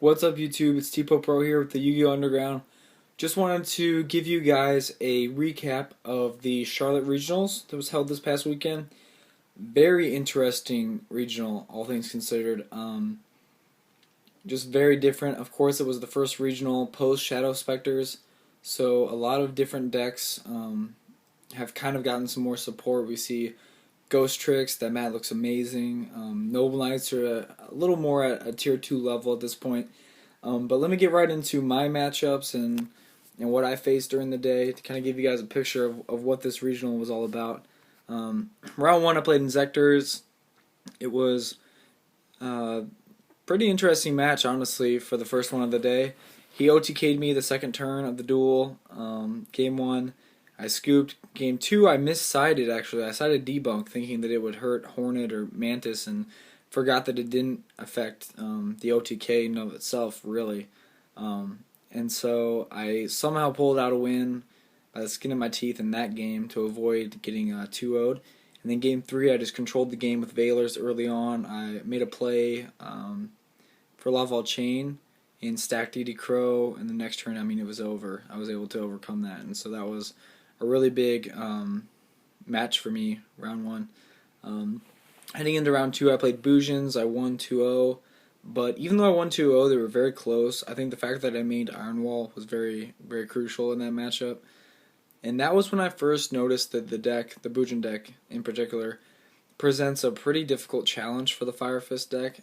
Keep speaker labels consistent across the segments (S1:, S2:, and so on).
S1: What's up, YouTube? It's TPoePro here with the Yu-Gi-Oh! Underground. Just wanted to give you guys a recap of the Charlotte Regionals that was held this past weekend. Very interesting regional, all things considered. Just very different. Of course, it was the first regional post Shadow Specters, so a lot of different decks have kind of gotten some more support. We see Ghost Tricks, that mat looks amazing. Noble Knights are a little more at a tier 2 level at this point. But let me get right into my matchups and what I faced during the day to kind of give you guys a picture of what this regional was all about. Round 1 I played Inzectors. It was a pretty interesting match, honestly, for the first one of the day. He OTK'd me the second turn of the duel. Game 1 I scooped. Game 2 I missided, actually. I sided Debunk thinking that it would hurt Hornet or Mantis and forgot that it didn't affect the OTK in of itself, really. And so I somehow pulled out a win by the skin of my teeth in that game to avoid getting 2-0'd. And then game 3 I just controlled the game with Veilers early on. I made a play for Laval Chain and stacked DD Crow, and the next turn, I mean, it was over. I was able to overcome that, and so that was a really big match for me, round 1. Heading into round 2, I played Bujins. I won 2-0, but even though I won 2-0, they were very close. I think the fact that I made Iron Wall was very, very crucial in that matchup. And that was when I first noticed that the deck, the Bujin deck in particular, presents a pretty difficult challenge for the Fire Fist deck.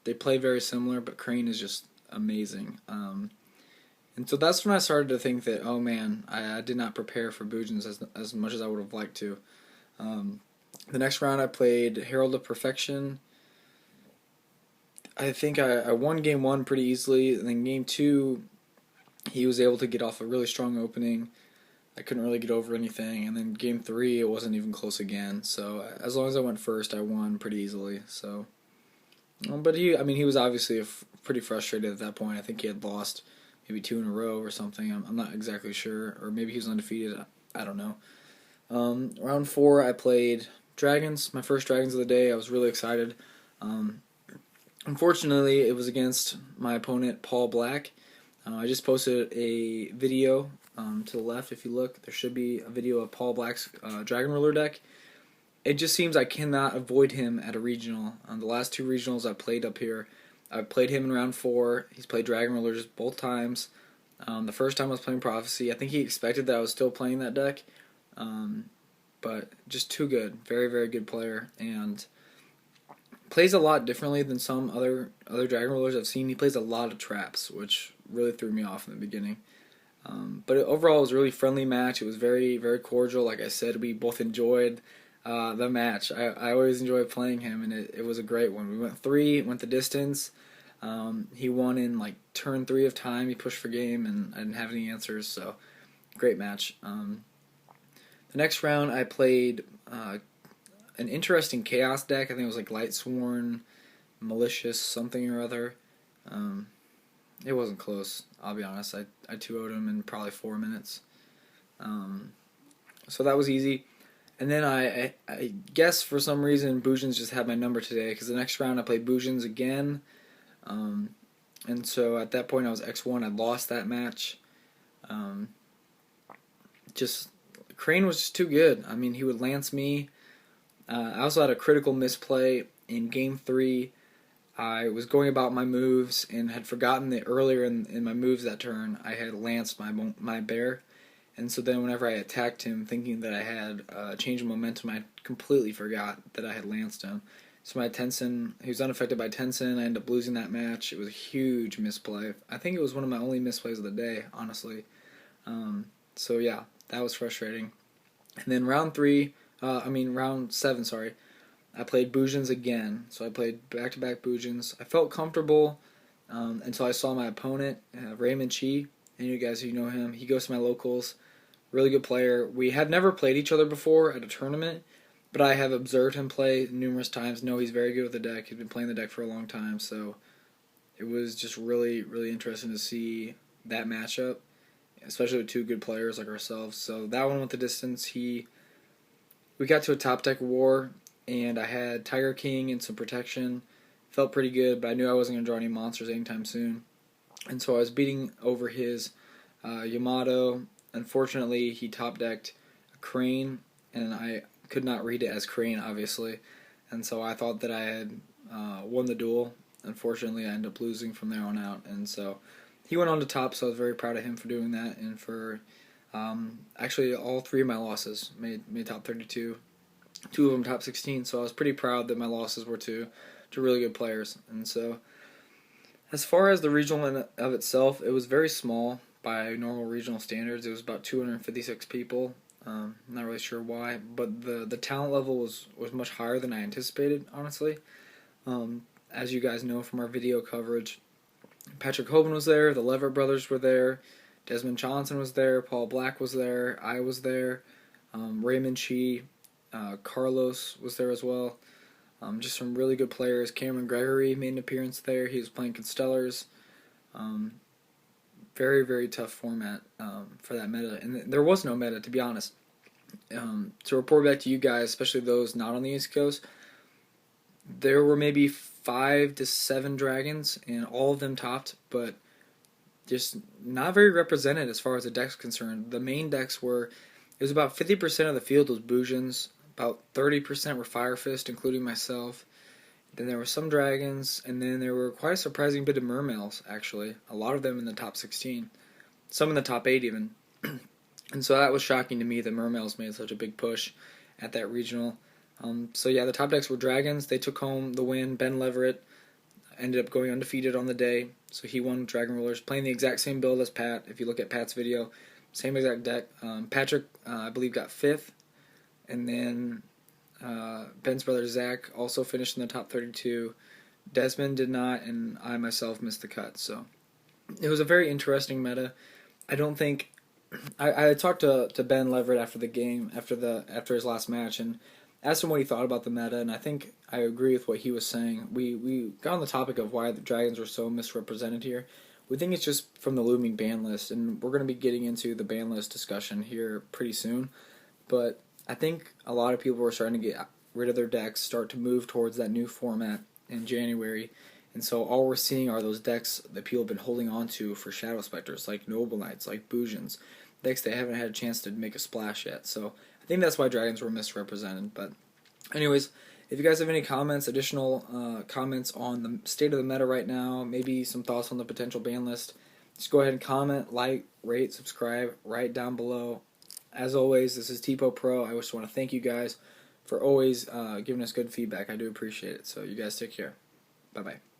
S1: They play very similar, but Crane is just amazing. And so that's when I started to think that, oh man, I did not prepare for Bujins as much as I would have liked to. The next round I played Herald of Perfection. I think I won game 1 pretty easily, and then game 2 he was able to get off a really strong opening. I couldn't really get over anything, and then game 3 it wasn't even close again. So as long as I went first, I won pretty easily. So, but he was obviously pretty frustrated at that point. I think he had lost maybe 2 in a row or something. I'm not exactly sure, or maybe he was undefeated. I don't know. Round 4 I played Dragons, my first Dragons of the day. I was really excited. Unfortunately, it was against my opponent, Paul Black. I just posted a video to the left. If you look, there should be a video of Paul Black's Dragon Ruler deck. It just seems I cannot avoid him at a regional. The last 2 regionals I played up here, I played him in round 4. He's played Dragon Rulers both times. The first time I was playing Prophecy, I think he expected that I was still playing that deck. But just too good. Very, very good player. And plays a lot differently than some other Dragon Rulers I've seen. He plays a lot of traps, which really threw me off in the beginning. But overall, it was a really friendly match. It was very, very cordial. Like I said, we both enjoyed the match. I always enjoy playing him, and it was a great one. We went 3, went the distance. He won in like turn 3 of time. He pushed for game, and I didn't have any answers, so great match. The next round, I played an interesting Chaos deck. I think it was like Lightsworn, Malicious, something or other. It wasn't close, I'll be honest. I 2-0'd him in probably 4 minutes. So that was easy. And then I guess for some reason Bujins just had my number today, because the next round I played Bujins again. And so at that point I was X1. I lost that match. Crane was just too good. I mean, he would lance me. I also had a critical misplay in game 3. I was going about my moves and had forgotten that earlier in my moves that turn I had lanced my bear, and so then whenever I attacked him thinking that I had a change of momentum, I completely forgot that I had lanced him. So my Tensen, he was unaffected by Tensen. I ended up losing that match. It was a huge misplay. I think it was one of my only misplays of the day, honestly. So yeah, that was frustrating. And then round 7, sorry. I played Bujins again, so I played back-to-back Bujins. I felt comfortable until I saw my opponent, Raymond Chi. And you guys who know him, he goes to my locals. Really good player. We had never played each other before at a tournament, but I have observed him play numerous times. Know he's very good with the deck. He's been playing the deck for a long time, so it was just really, really interesting to see that matchup, especially with 2 good players like ourselves. So that one went the distance. We got to a top deck war, and I had Tiger King and some protection. Felt pretty good, but I knew I wasn't going to draw any monsters anytime soon. and so I was beating over his Yamato. Unfortunately, he top decked a Crane, and I could not read it as Crane, obviously, and so I thought that I had won the duel. Unfortunately, I ended up losing from there on out, and so he went on to top. So I was very proud of him for doing that, and for actually all three of my losses made top 32. Two of them top 16. So I was pretty proud that my losses were to really good players, and so. As far as the regional in of itself, it was very small by normal regional standards. It was about 256 people. Not really sure why, but the talent level was much higher than I anticipated, honestly. As you guys know from our video coverage, Patrick Hoban was there, the Leverett brothers were there, Desmond Johnson was there, Paul Black was there, I was there, Raymond Shee, Carlos was there as well. Just some really good players. Cameron Gregory made an appearance there. He was playing Constellars. Very, very tough format for that meta. And there was no meta, to be honest. To report back to you guys, especially those not on the East Coast, there were maybe 5 to 7 dragons, and all of them topped, but just not very represented as far as the deck's concerned. The main decks were, it was about 50% of the field was Bujins, about 30% were Fire Fist, including myself. Then there were some dragons, and then there were quite a surprising bit of mermails, actually. A lot of them in the top 16. Some in the top 8 even. And so that was shocking to me that mermails made such a big push at that regional. So yeah, the top decks were dragons. They took home the win. Ben Leverett ended up going undefeated on the day. So he won Dragon Rulers, playing the exact same build as Pat. If you look at Pat's video, same exact deck. Patrick, I believe, got 5th. And then Ben's brother Zach also finished in the top 32. Desmond did not, and I myself missed the cut. So it was a very interesting meta. I don't think I talked to Ben Leverett after the game, after his last match, and asked him what he thought about the meta, and I think I agree with what he was saying. We got on the topic of why the Dragons were so misrepresented here. We think it's just from the looming ban list, and we're going to be getting into the ban list discussion here pretty soon. But I think a lot of people are starting to get rid of their decks, start to move towards that new format in January. And so all we're seeing are those decks that people have been holding on to for Shadow Specters, like Noble Knights, like Bujins, decks they haven't had a chance to make a splash yet. So I think that's why Dragons were misrepresented. But anyways, if you guys have any comments, additional comments on the state of the meta right now, maybe some thoughts on the potential ban list, just go ahead and comment, like, rate, subscribe right down below. As always, this is TPoePro. I just want to thank you guys for always giving us good feedback. I do appreciate it. So you guys take care. Bye-bye.